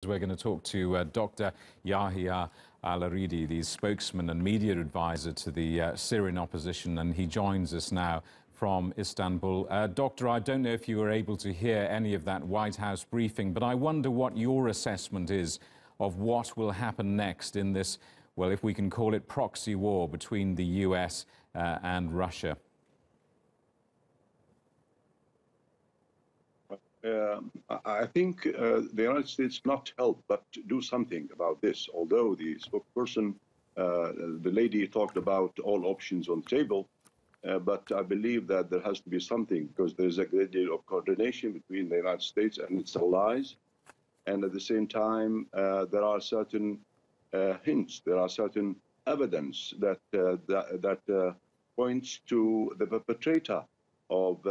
we're going to talk to Dr. Yahya Al-Aridi, the spokesman and media advisor to the Syrian opposition, and he joins us now from Istanbul. Doctor, I don't know if you were able to hear any of that White House briefing, but I wonder what your assessment is of what will happen next in this, well, if we can call it proxy war between the US and Russia. I think the United States not help but do something about this. Although the spokesperson, the lady, talked about all options on the table, but I believe that there has to be something, because there is a great deal of coordination between the United States and its allies, and at the same time there are certain hints, there are certain evidence that points to the perpetrator of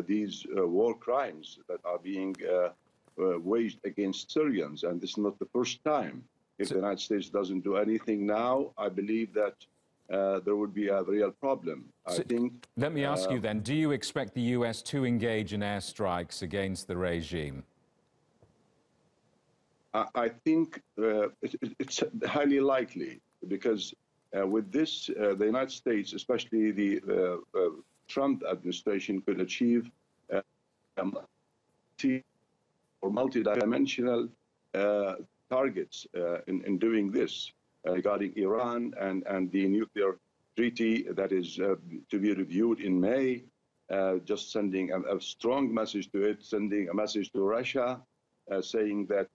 these war crimes that are being waged against Syrians. And this is not the first time. If the United States doesn't do anything now, I believe that there would be a real problem. Let me ask you then, do you expect the US to engage in airstrikes against the regime? I think it's highly likely, because with this, the United States, especially the Trump administration, could achieve multi-dimensional targets in doing this regarding Iran and the nuclear treaty that is to be reviewed in May, just sending a strong message to it, sending a message to Russia, saying that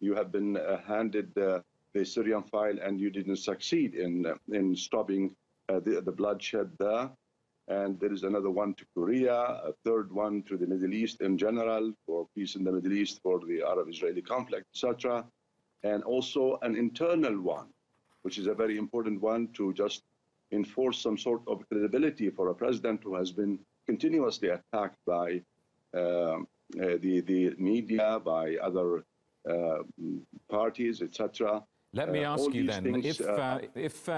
you have been handed the Syrian file and you didn't succeed in stopping the bloodshed there. And there is another one to Korea, a third one to the Middle East in general, for peace in the Middle East, for the Arab-Israeli conflict, etc. And also an internal one, which is a very important one, to just enforce some sort of credibility for a president who has been continuously attacked by the media, by other parties, etc. Let me ask you then, if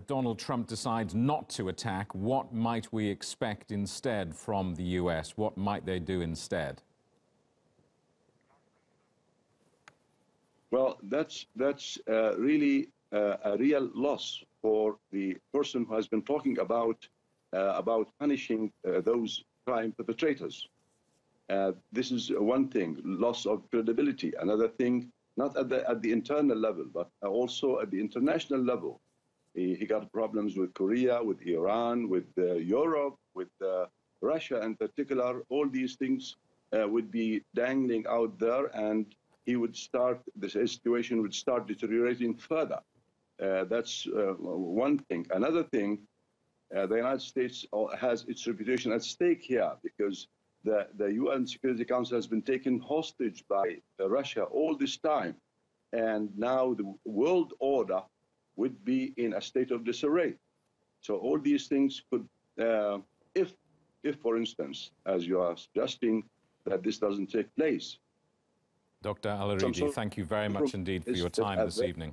Donald Trump decides not to attack, what might we expect instead from the US? What might they do instead? Well, that's really a real loss for the person who has been talking about punishing those crime perpetrators. This is one thing, loss of credibility. Another thing, not at the internal level, but also at the international level. He got problems with Korea, with Iran, with Europe, with Russia in particular. All these things would be dangling out there, and the situation would start deteriorating further. That's one thing. Another thing, the United States has its reputation at stake here, because the UN Security Council has been taken hostage by Russia all this time. And now the world order would be in a state of disarray. So all these things could, if for instance, as you are suggesting, that this doesn't take place. Dr. Al-Aridi, thank you very much indeed for your time this evening.